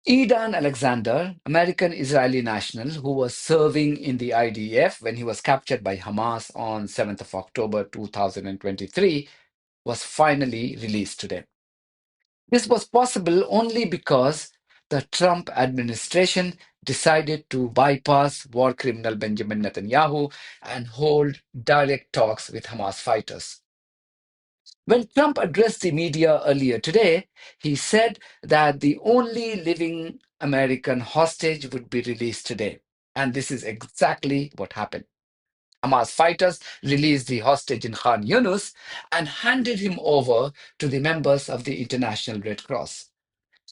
Edan Alexander, American-Israeli national who was serving in the IDF when he was captured by Hamas on 7th of October 2023, was finally released today. This was possible only because the Trump administration decided to bypass war criminal Benjamin Netanyahu and hold direct talks with Hamas fighters. When Trump addressed the media earlier today, he said that the only living American hostage would be released today. And this is exactly what happened. Hamas fighters released the hostage in Khan Yunus and handed him over to the members of the International Red Cross.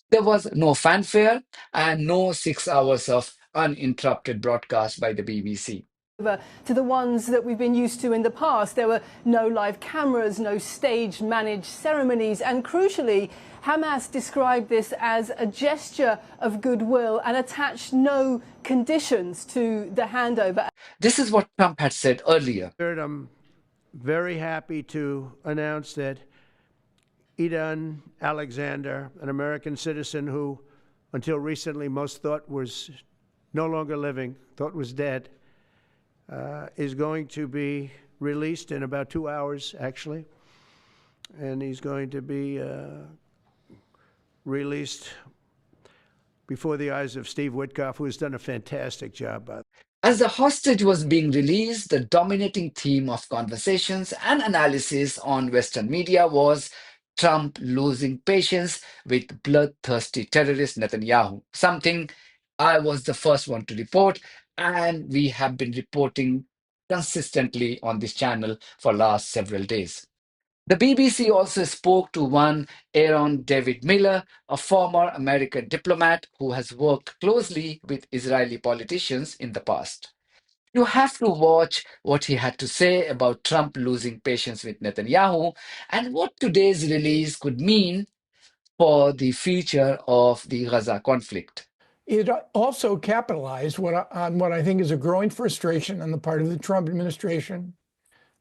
There was no fanfare and no 6 hours of uninterrupted broadcast by the BBC. To the ones that we've been used to in the past. There were no live cameras, no staged managed ceremonies, and crucially, Hamas described this as a gesture of goodwill and attached no conditions to the handover. This is what Trump had said earlier. I'm very happy to announce that Edan Alexander, an American citizen who until recently most thought was no longer living, thought was dead, is going to be released in about 2 hours, actually. And he's going to be released before the eyes of Steve Witkoff, who has done a fantastic job. As the hostage was being released, the dominating theme of conversations and analysis on Western media was Trump losing patience with bloodthirsty terrorist Netanyahu, something I was the first one to report, and we have been reporting consistently on this channel for last several days. The BBC also spoke to one Aaron David Miller, a former American diplomat who has worked closely with Israeli politicians in the past. You have to watch what he had to say about Trump losing patience with Netanyahu and what today's release could mean for the future of the Gaza conflict. It also capitalized on what I think is a growing frustration on the part of the Trump administration,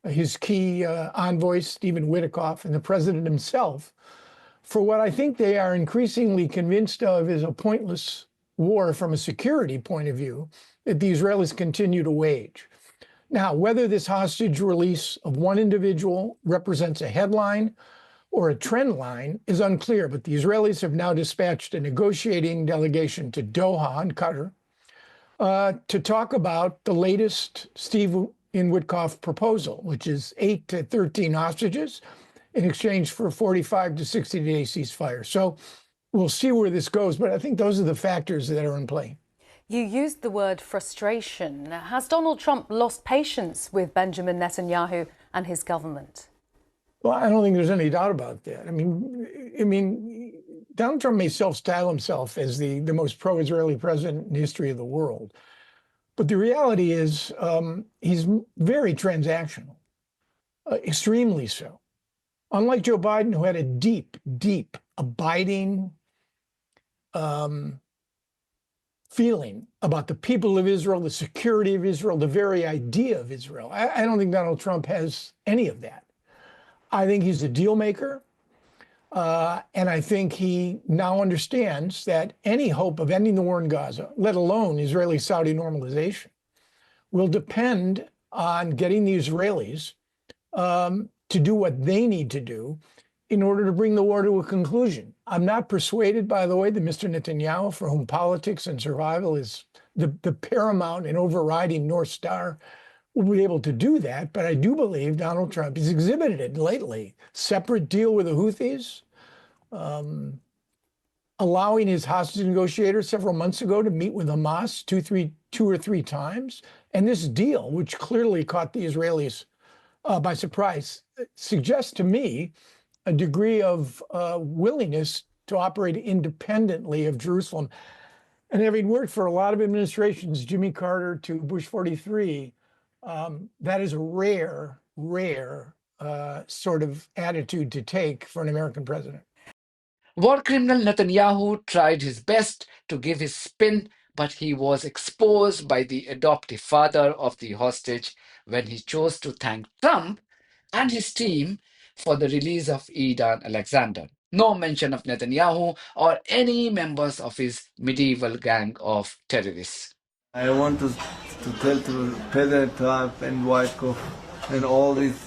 his key envoys, Stephen Witkoff, and the president himself, for what I think they are increasingly convinced of is a pointless war from a security point of view that the Israelis continue to wage. Now, whether this hostage release of one individual represents a headline or a trend line is unclear, but the Israelis have now dispatched a negotiating delegation to Doha in Qatar to talk about the latest Steve Witkoff proposal, which is 8 to 13 hostages in exchange for a 45 to 60-day ceasefire. So we'll see where this goes, but I think those are the factors that are in play. You used the word frustration. Has Donald Trump lost patience with Benjamin Netanyahu and his government? Well, I don't think there's any doubt about that. I mean, Donald Trump may self-style himself as the most pro-Israeli president in the history of the world. But the reality is he's very transactional, extremely so. Unlike Joe Biden, who had a deep, deep, abiding feeling about the people of Israel, the security of Israel, the very idea of Israel. I don't think Donald Trump has any of that. I think he's a deal maker. And I think he now understands that any hope of ending the war in Gaza, let alone Israeli-Saudi normalization, will depend on getting the Israelis to do what they need to do in order to bring the war to a conclusion. I'm not persuaded, by the way, that Mr. Netanyahu, for whom politics and survival is the paramount and overriding North Star, will be able to do that. But I do believe Donald Trump has exhibited it lately. Separate deal with the Houthis, allowing his hostage negotiators several months ago to meet with Hamas two or three times. And this deal, which clearly caught the Israelis by surprise, suggests to me a degree of willingness to operate independently of Jerusalem. And having worked for a lot of administrations, Jimmy Carter to Bush 43, that is a rare sort of attitude to take for an American president. War criminal Netanyahu tried his best to give his spin, but he was exposed by the adoptive father of the hostage when he chose to thank Trump and his team for the release of Edan Alexander. No mention of Netanyahu or any members of his medieval gang of terrorists. I want to tell to President Trump and Wyckoff and all these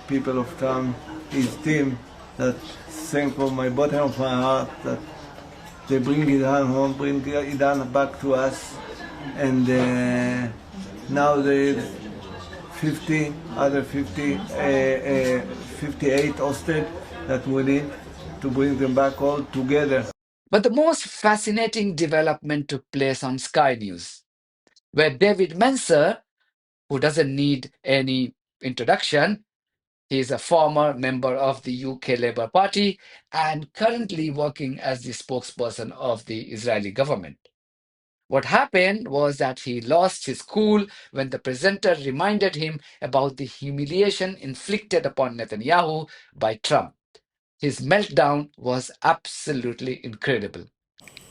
people of Trump, his team, that thank from my bottom of my heart that they bring Iran home, bring Iran back to us, and now there is 50, other 50, 58 hostage that we need to bring them back all together. But the most fascinating development took place on Sky News, where David Mencer, who doesn't need any introduction, he is a former member of the UK Labour Party and currently working as the spokesperson of the Israeli government. What happened was that he lost his cool when the presenter reminded him about the humiliation inflicted upon Netanyahu by Trump. His meltdown was absolutely incredible.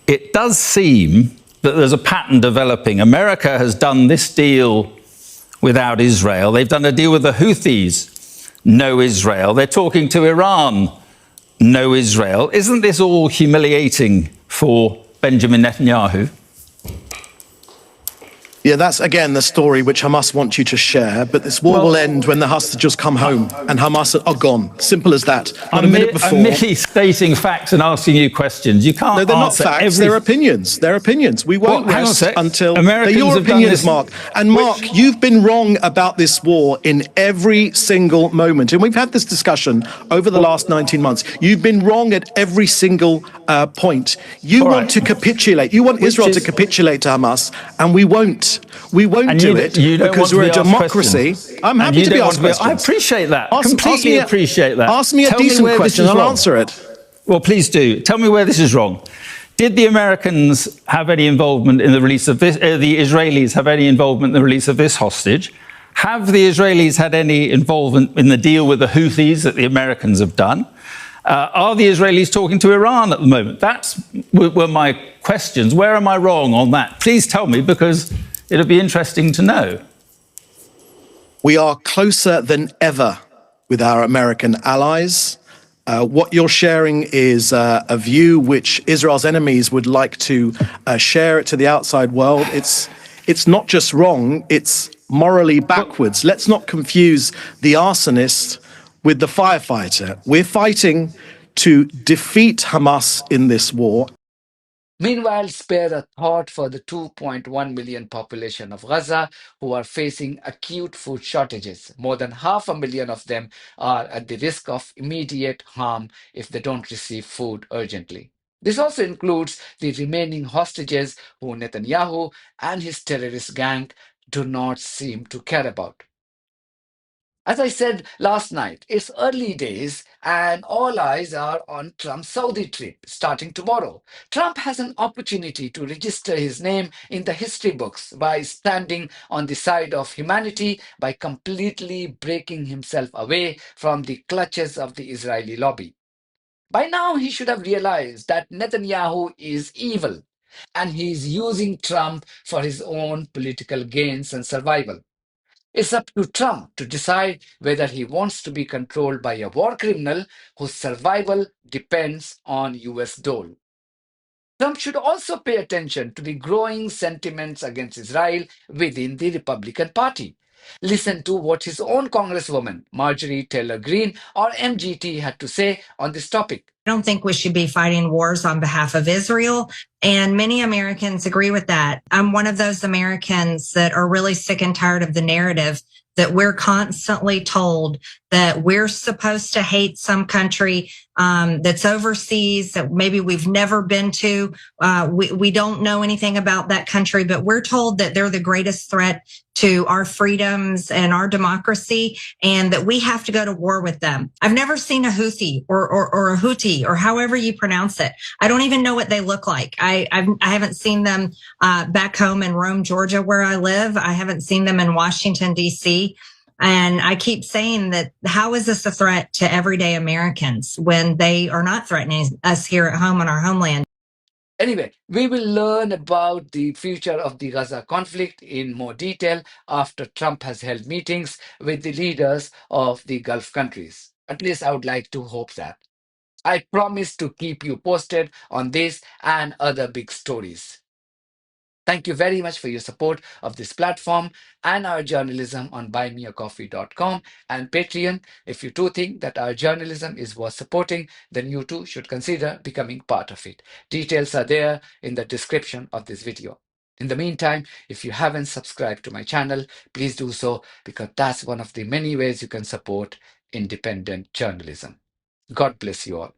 It does seem that there's a pattern developing. America has done this deal without Israel. They've done a deal with the Houthis, no Israel. They're talking to Iran, no Israel. Isn't this all humiliating for Benjamin Netanyahu? Yeah, that's again the story which Hamas wants you to share. But this war will end when the hostages come home and Hamas are gone. Simple as that. Not a minute before. I'm merely stating facts and asking you questions. You can't. No, they're not facts. They're opinions. They're opinions. We won't rest until they're your opinions, Mark. And Mark, you've been wrong about this war in every single moment. And we've had this discussion over the last 19 months. You've been wrong at every single point. You want to capitulate. You want Israel to capitulate to Hamas, and we won't. We won't do it because we're a democracy. I'm happy to be asked questions. I appreciate that. Completely appreciate that. Ask me a decent question, I'll answer it. Well, please do. Tell me where this is wrong. Did the Americans have any involvement in the release of this? The Israelis have any involvement in the release of this hostage? Have the Israelis had any involvement in the deal with the Houthis that the Americans have done? Are the Israelis talking to Iran at the moment? That's were my questions. Where am I wrong on that? Please tell me, because it'll be interesting to know. We are closer than ever with our American allies. What you're sharing is a view which Israel's enemies would like to share it to the outside world. It's not just wrong, it's morally backwards. Let's not confuse the arsonist with the firefighter. We're fighting to defeat Hamas in this war. Meanwhile, spare a thought for the 2.1 million population of Gaza who are facing acute food shortages. More than 500,000 of them are at the risk of immediate harm if they don't receive food urgently. This also includes the remaining hostages who Netanyahu and his terrorist gang do not seem to care about. As I said last night, it's early days and all eyes are on Trump's Saudi trip starting tomorrow. Trump has an opportunity to register his name in the history books by standing on the side of humanity, by completely breaking himself away from the clutches of the Israeli lobby. By now, he should have realized that Netanyahu is evil and he is using Trump for his own political gains and survival. It's up to Trump to decide whether he wants to be controlled by a war criminal whose survival depends on US dole. Trump should also pay attention to the growing sentiments against Israel within the Republican Party. Listen to what his own Congresswoman, Marjorie Taylor Greene, or MGT, had to say on this topic. I don't think we should be fighting wars on behalf of Israel. And many Americans agree with that. I'm one of those Americans that are really sick and tired of the narrative that we're constantly told that we're supposed to hate some country that's overseas, that maybe we've never been to. We don't know anything about that country, but we're told that they're the greatest threat to our freedoms and our democracy, and that we have to go to war with them. I've never seen a Houthi or a Houthi, or however you pronounce it. I don't even know what they look like. I haven't seen them back home in Rome, Georgia, where I live. I haven't seen them in Washington, D.C. And I keep saying that, how is this a threat to everyday Americans when they are not threatening us here at home on our homeland? Anyway, we will learn about the future of the Gaza conflict in more detail after Trump has held meetings with the leaders of the Gulf countries. At least I would like to hope that. I promise to keep you posted on this and other big stories. Thank you very much for your support of this platform and our journalism on buymeacoffee.com and Patreon. If you too think that our journalism is worth supporting, then you too should consider becoming part of it. Details are there in the description of this video. In the meantime, if you haven't subscribed to my channel, please do so, because that's one of the many ways you can support independent journalism. God bless you all.